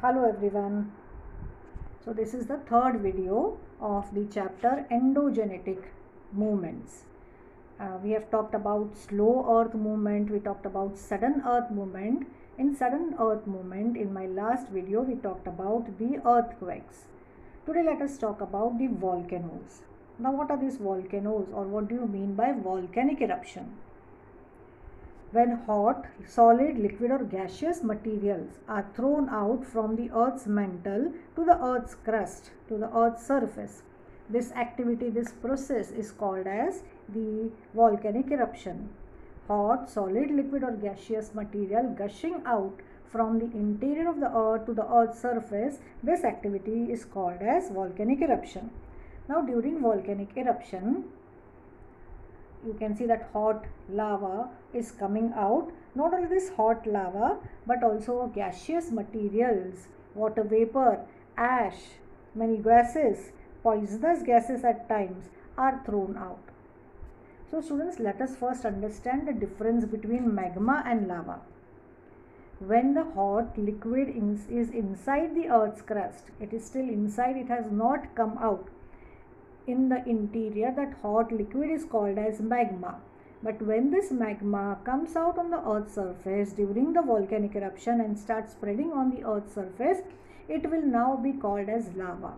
Hello everyone. So this is the third video of the chapter endogenetic movements. We have talked about slow earth movement, we talked about sudden earth movement. In sudden earth movement, in my last video, we talked about the earthquakes. Today let us talk about the volcanoes. Now what are these volcanoes, or what do you mean by volcanic eruption? When hot, solid, liquid or gaseous materials are thrown out from the earth's mantle to the earth's crust, to the earth's surface, this activity, this process is called as the volcanic eruption. Hot, solid, liquid or gaseous material gushing out from the interior of the earth to the earth's surface, this activity is called as volcanic eruption. Now during volcanic eruption, you can see that hot lava is coming out. Not only this hot lava, but also gaseous materials, water vapor, ash, many gases, poisonous gases at times are thrown out. So students, let us first understand the difference between magma and lava. When the hot liquid is inside the earth's crust, it is still inside, it has not come out. In the interior, that hot liquid is called as magma. But when this magma comes out on the earth's surface during the volcanic eruption and starts spreading on the earth's surface, it will now be called as lava.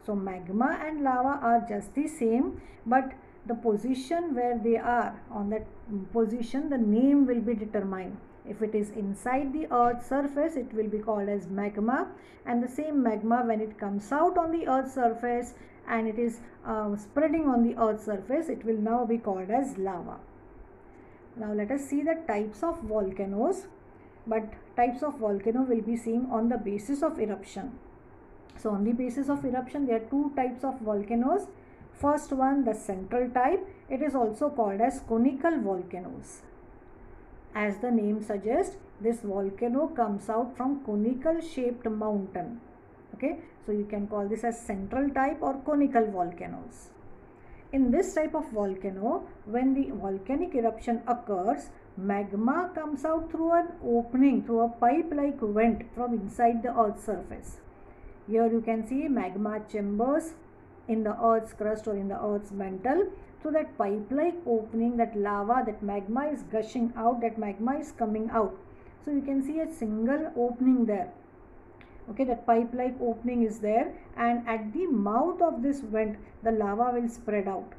So magma and lava are just the same, but the position where they are, on that position the name will be determined. If it is inside the earth's surface, it will be called as magma, and the same magma, when it comes out on the earth's surface and it is spreading on the earth's surface, it will now be called as lava. Now let us see the types of volcanoes, but types of volcano will be seen on the basis of eruption. So on the basis of eruption, there are two types of volcanoes. First one, the central type, it is also called as conical volcanoes. As the name suggests, this volcano comes out from conical shaped mountain. Okay, so you can call this as central type or conical volcanoes. In this type of volcano, when the volcanic eruption occurs, magma comes out through an opening, through a pipe-like vent from inside the earth's surface. Here you can see magma chambers in the earth's crust or in the earth's mantle. Through that pipe-like opening, that lava, that magma is gushing out, that magma is coming out. So you can see a single opening there. Okay, that pipe-like opening is there, and at the mouth of this vent, the lava will spread out.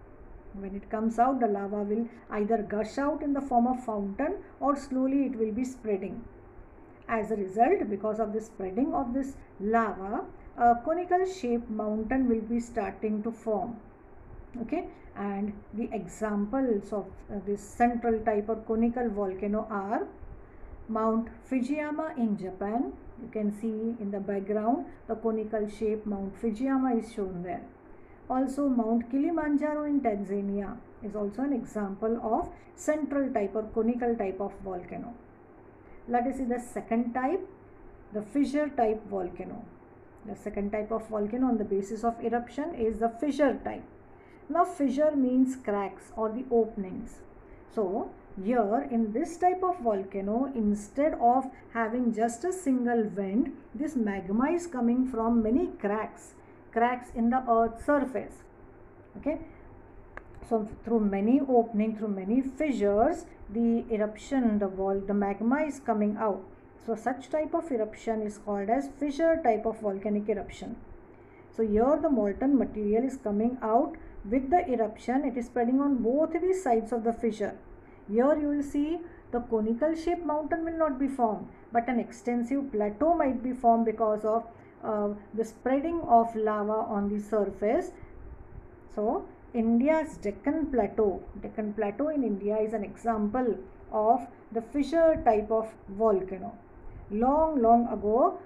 When it comes out, the lava will either gush out in the form of fountain, or slowly it will be spreading. As a result, because of the spreading of this lava, a conical shaped mountain will be starting to form. Okay, and the examples of this central type or conical volcano are Mount Fujiyama in Japan. You can see in the background the conical shape Mount Fujiyama is shown there. Also Mount Kilimanjaro in Tanzania is also an example of central type or conical type of volcano. Let us see the second type, the fissure type volcano. The second type of volcano on the basis of eruption is the fissure type. Now fissure means cracks or the openings. So here in this type of volcano, instead of having just a single vent, this magma is coming from many cracks in the earth's surface. Okay, so through many openings, through many fissures, the eruption, the magma is coming out. So such type of eruption is called as fissure type of volcanic eruption. So here the molten material is coming out with the eruption. It is spreading on both the sides of the fissure. Here you will see the conical shaped mountain will not be formed, but an extensive plateau might be formed because of the spreading of lava on the surface. So India's Deccan Plateau in India is an example of the fissure type of volcano. Long ago,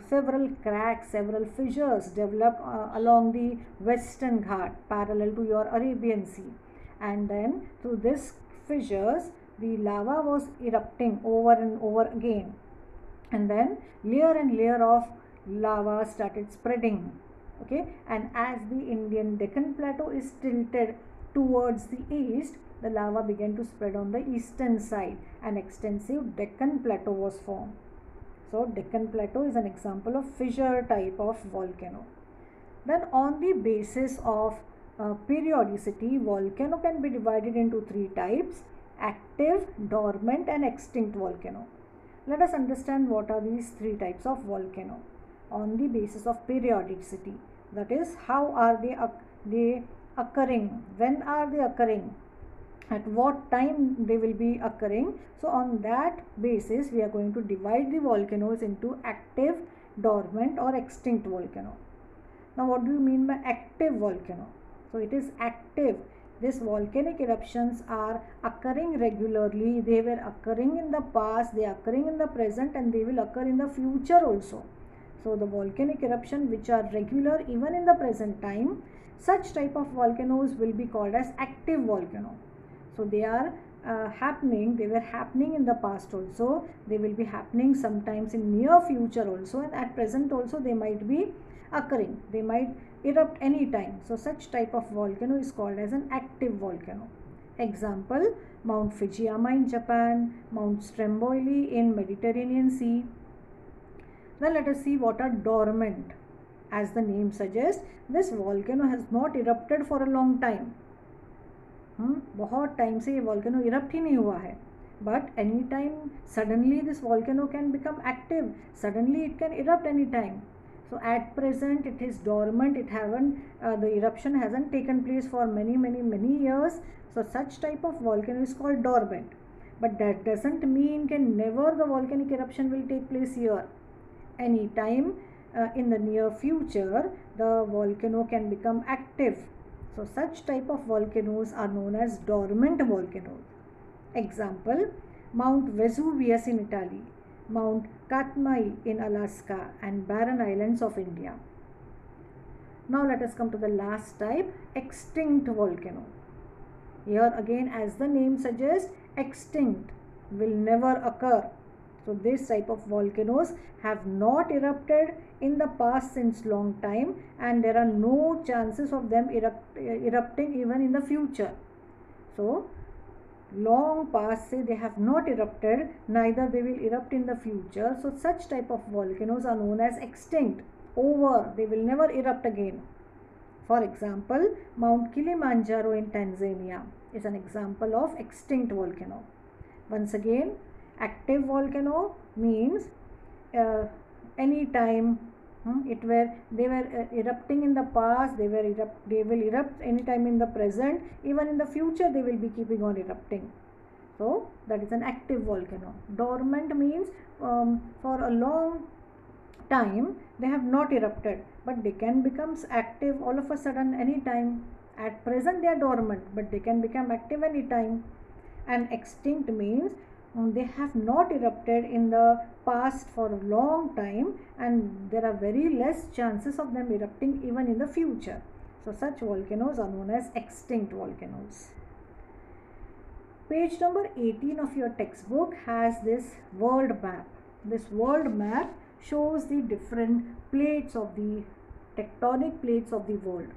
several cracks, several fissures developed along the Western Ghat parallel to your Arabian Sea, and then through this fissures the lava was erupting over and over again, and then layer and layer of lava started spreading. Okay, and as the Indian Deccan Plateau is tilted towards the east, the lava began to spread on the eastern side. An extensive Deccan Plateau was formed. So Deccan Plateau is an example of fissure type of volcano. Then on the basis of periodicity, volcano can be divided into three types: active, dormant and extinct volcano. Let us understand what are these three types of volcano on the basis of periodicity. That is, how are they occurring, when are they occurring, at what time they will be occurring. So on that basis we are going to divide the volcanoes into active, dormant or extinct volcano. Now what do you mean by active volcano? So it is active. These volcanic eruptions are occurring regularly. They were occurring in the past, they are occurring in the present, and they will occur in the future also. So the volcanic eruption which are regular even in the present time, such type of volcanoes will be called as active volcano. So they are happening, they were happening in the past also, they will be happening sometimes in near future also, and at present also they might be occurring, they might erupt any time. So such type of volcano is called as an active volcano. Example: Mount Fujiyama in Japan, Mount Stromboli in Mediterranean Sea. Now let us see what are dormant. As the name suggests, this volcano has not erupted for a long time. बहुत time से ये volcano erupt ही नहीं हुआ है, but any time suddenly this volcano can become active, suddenly it can erupt any time. So at present it is dormant, it haven't the eruption hasn't taken place for many years. So such type of volcano is called dormant. But that doesn't mean that never the volcanic eruption will take place here. Any time in the near future the volcano can become active. So such type of volcanoes are known as dormant volcanoes. Example: Mount Vesuvius in Italy, Mount Katmai in Alaska, and Barren Islands of India. Now let us come to the last type, extinct volcano. Here again, as the name suggests, extinct, will never occur. So this type of volcanoes have not erupted in the past since long time, and there are no chances of them erupting even in the future. So long past say they have not erupted, neither they will erupt in the future. So such type of volcanoes are known as extinct, over, they will never erupt again. For example, Mount Kilimanjaro in Tanzania is an example of extinct volcano. Once again, active volcano means any time they were erupting in the past, they will erupt anytime in the present, even in the future they will be keeping on erupting. So that is an active volcano. Dormant means for a long time they have not erupted, but they can become active all of a sudden any time. At present they are dormant, but they can become active any time. And extinct means they have not erupted in the past for a long time, and there are very less chances of them erupting even in the future. So such volcanoes are known as extinct volcanoes. Page number 18 of your textbook has this world map. This world map shows the different plates of the tectonic plates of the world.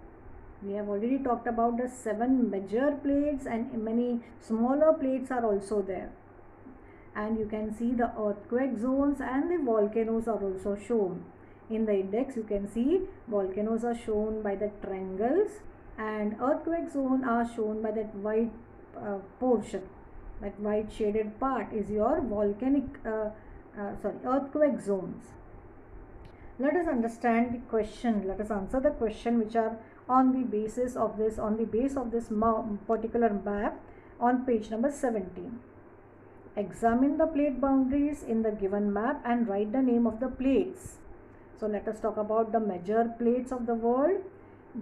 We have already talked about the 7 major plates, and many smaller plates are also there. And you can see the earthquake zones and the volcanoes are also shown. In the index you can see volcanoes are shown by the triangles, and earthquake zone are shown by that white portion. That white shaded part is your earthquake zones. Let us understand the question, let us answer the question which are on the basis of this, particular map on page number 17. Examine the plate boundaries in the given map and write the name of the plates. So let us talk about the major plates of the world: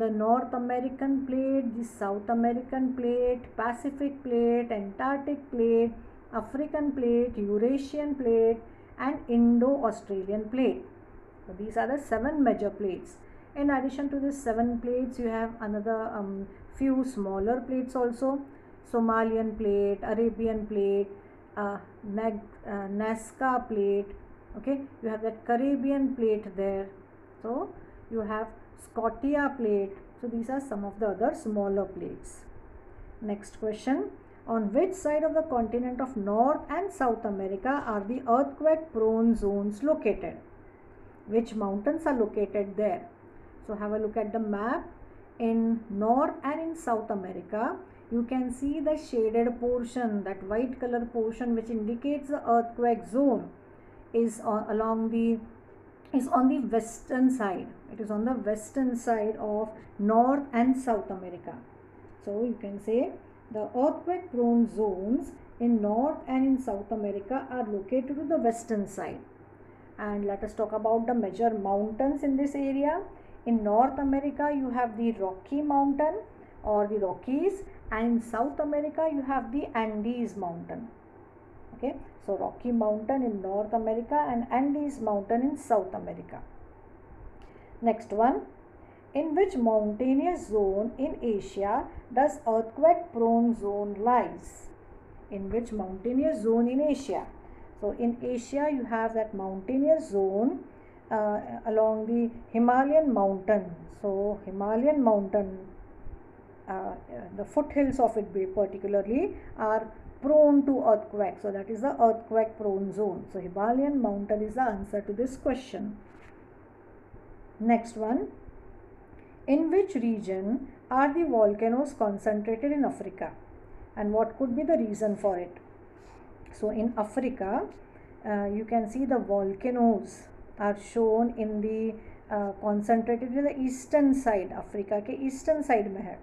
the North American plate, the South American plate, Pacific plate, Antarctic plate, African plate, Eurasian plate, and Indo-Australian plate. So these are the 7 major plates. In addition to these 7 plates, you have another few smaller plates also: Somalian plate, Arabian plate, Nazca plate. Okay, you have that Caribbean plate there. So you have Scotia plate. So these are some of the other smaller plates. Next question: On which side of the continent of North and South America are the earthquake prone zones located? Which mountains are located there? So have a look at the map. In North and in South America, you can see the shaded portion, that white color portion which indicates the earthquake zone is on the western side. It is on the western side of North and South America. So you can say the earthquake prone zones in North and in South America are located to the western side. And let us talk about the major mountains in this area. In North America, you have the Rocky Mountain or the Rockies, and in South America, you have the Andes Mountain. Okay, so Rocky Mountain in North America and Andes Mountain in South America. Next one, in which mountainous zone in Asia does earthquake prone zone lies? In which mountainous zone in Asia? So in Asia you have that mountainous zone along the Himalayan mountain. So Himalayan mountain, the foothills of it particularly are prone to earthquake. So that is the earthquake prone zone. So Himalayan mountain is the answer to this question. Next one, in which region are the volcanoes concentrated in Africa, and what could be the reason for it? So in Africa, you can see the volcanoes are shown in the concentrated in the eastern side. Africa के eastern side में है,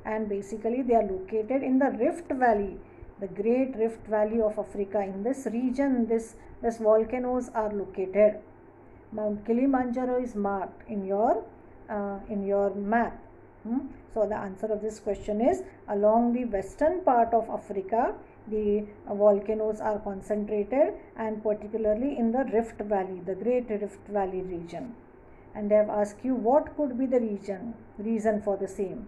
and basically they are located in the Rift Valley, the Great Rift Valley of Africa. In this region, this volcanoes are located. Mount Kilimanjaro is marked in your map. So the answer of this question is along the western part of Africa, the volcanoes are concentrated, and particularly in the Rift Valley, the Great Rift Valley region. And they have asked you what could be the reason for the same.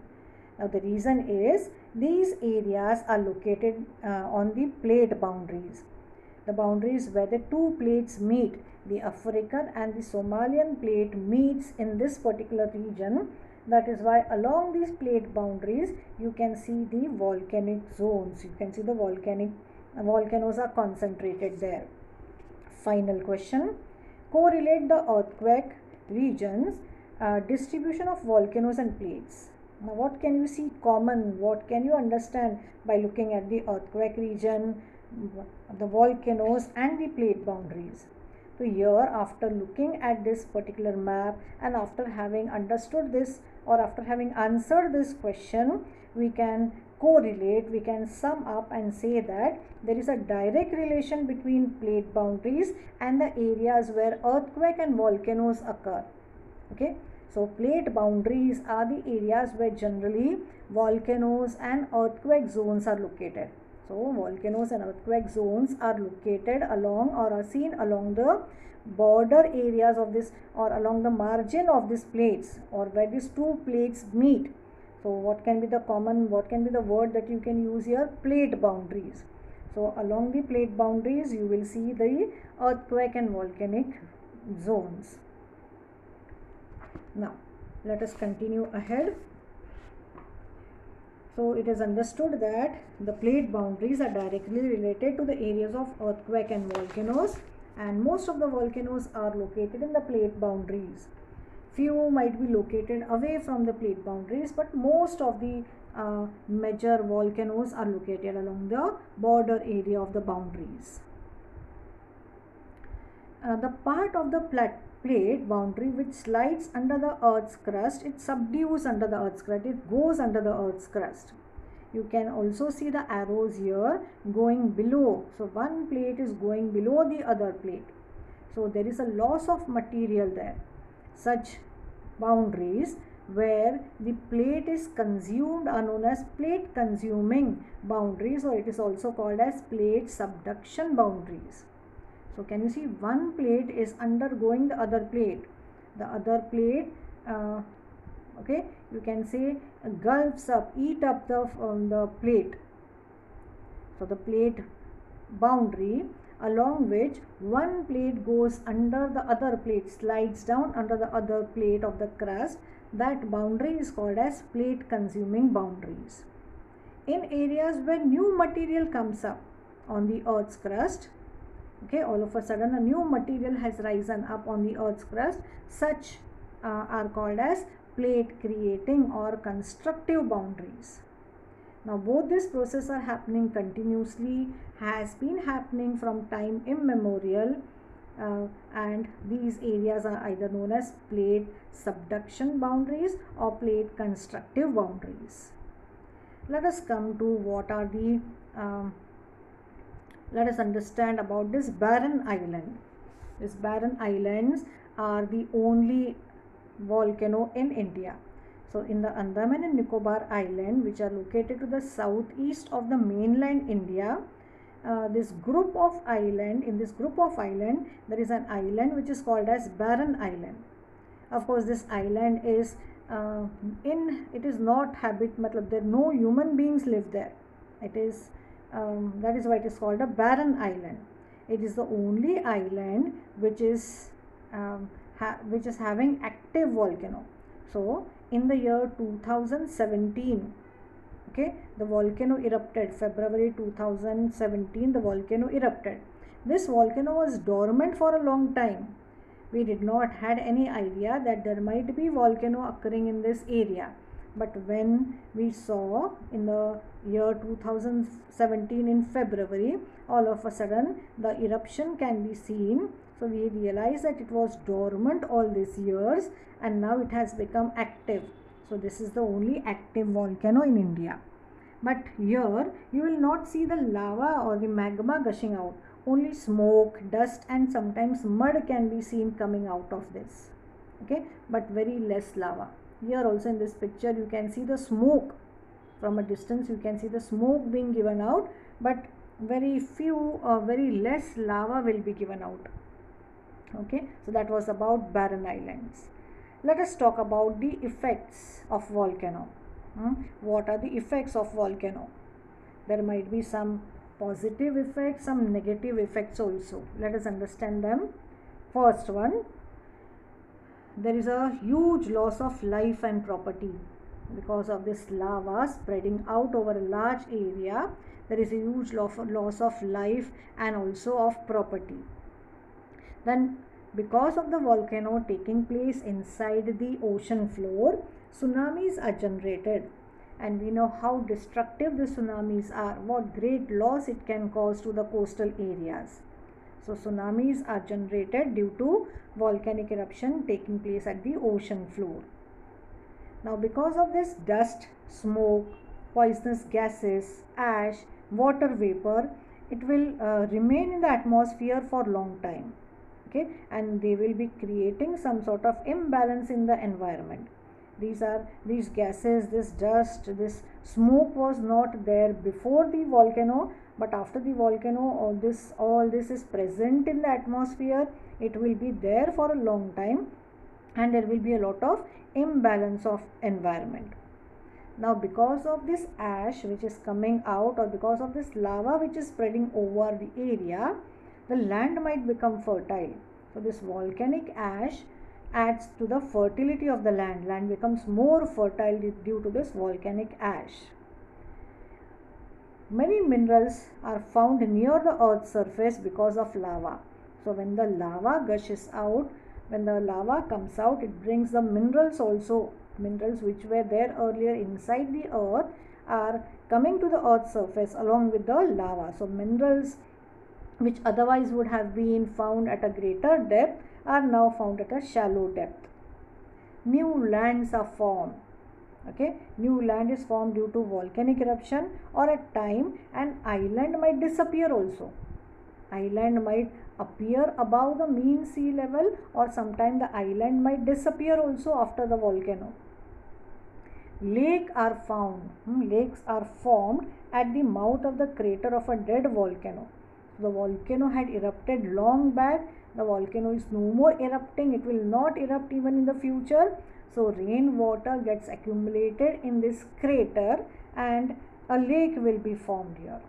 Now the reason is these areas are located on the plate boundaries. The boundaries where the two plates meet, the African and the Somalian plate meets in this particular region. That is why along these plate boundaries you can see the volcanic zones. You can see the volcanoes are concentrated there. Final question. Correlate the earthquake regions, distribution of volcanoes and plates. Now what can you see common? What can you understand by looking at the earthquake region, the volcanoes and the plate boundaries? So here, after looking at this particular map and after having understood this or after having answered this question, we can correlate, we can sum up and say that there is a direct relation between plate boundaries and the areas where earthquake and volcanoes occur. Okay, so plate boundaries are the areas where generally volcanoes and earthquake zones are located. So volcanoes and earthquake zones are located along or are seen along the border areas of this or along the margin of these plates or where these two plates meet. So what can be the word that you can use here? Plate boundaries. So along the plate boundaries you will see the earthquake and volcanic zones. Now let us continue ahead. So it is understood that the plate boundaries are directly related to the areas of earthquake and volcanoes, and most of the volcanoes are located in the plate boundaries. Few might be located away from the plate boundaries, but most of the major volcanoes are located along the border area of the boundaries. The part of the plate boundary which slides under the earth's crust, it subdues under the earth's crust, it goes under the earth's crust. You can also see the arrows here going below. So one plate is going below the other plate. So there is a loss of material there. Such boundaries where the plate is consumed are known as plate consuming boundaries, or it is also called as plate subduction boundaries. So can you see one plate is undergoing the other plate. The other plate, okay, you can say gulps up, eat up the plate. So the plate boundary along which one plate goes under the other plate, slides down under the other plate of the crust, that boundary is called as plate consuming boundaries. in areas where new material comes up on the Earth's crust. Okay, all of a sudden a new material has risen up on the Earth's crust. Such are called as plate creating or constructive boundaries. Now both these processes are happening continuously, has been happening from time immemorial, and these areas are either known as plate subduction boundaries or plate constructive boundaries. Let us come to what are the let us understand about this barren island. These barren islands are the only volcano in India. So in the Andaman and Nicobar Island, which are located to the southeast of the mainland India, in this group of island, there is an island which is called as Barren Island. Of course, this island is it is not matlab there no human beings live there. It is that is why it is called a barren island. It is the only island which is having active volcano. So in the year 2017, okay, the volcano erupted. February 2017, the volcano erupted. This volcano was dormant for a long time. We did not had any idea that there might be volcano occurring in this area. But when we saw in the year 2017 in February, all of a sudden the eruption can be seen. So we realized that it was dormant all these years and now it has become active. So this is the only active volcano in India. But here you will not see the lava or the magma gushing out. Only smoke, dust and sometimes mud can be seen coming out of this. Okay, but very less lava. Here also in this picture you can see the smoke. From a distance you can see the smoke being given out, but very few or very less lava will be given out. Okay, so that was about barren islands. Let us talk about the effects of volcano. What are the effects of volcano? There might be some positive effects, some negative effects also. Let us understand them. First one, there is a huge loss of life and property because of this lava spreading out over a large area. There is a huge loss of life and also of property. Then because of the volcano taking place inside the ocean floor, tsunamis are generated, and we know how destructive the tsunamis are, what great loss it can cause to the coastal areas. So tsunamis are generated due to volcanic eruption taking place at the ocean floor. Now because of this dust, smoke, poisonous gases, ash, water vapor, it will remain in the atmosphere for long time. Okay, and they will be creating some sort of imbalance in the environment. These gases, this dust, this smoke was not there before the volcano, but after the volcano all this is present in the atmosphere. It will be there for a long time and there will be a lot of imbalance of environment. Now because of this ash which is coming out, or because of this lava which is spreading over the area, the land might become fertile. So this volcanic ash adds to the fertility of the land. Land becomes more fertile due to this volcanic ash. Many minerals are found near the earth's surface because of lava. So when the lava gushes out, when the lava comes out, it brings the minerals also. Minerals which were there earlier inside the earth are coming to the earth's surface along with the lava. So minerals which otherwise would have been found at a greater depth are now found at a shallow depth. New lands are formed. Okay, new land is formed due to volcanic eruption, or at time an island might disappear also. Island might appear above the mean sea level, or sometime the island might disappear also after the volcano. Lakes are formed at the mouth of the crater of a dead volcano. The volcano had erupted long back. The volcano is no more erupting. It will not erupt even in the future. So rainwater gets accumulated in this crater and a lake will be formed here.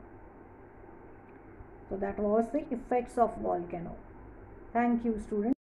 So that was the effects of volcano. Thank you, students.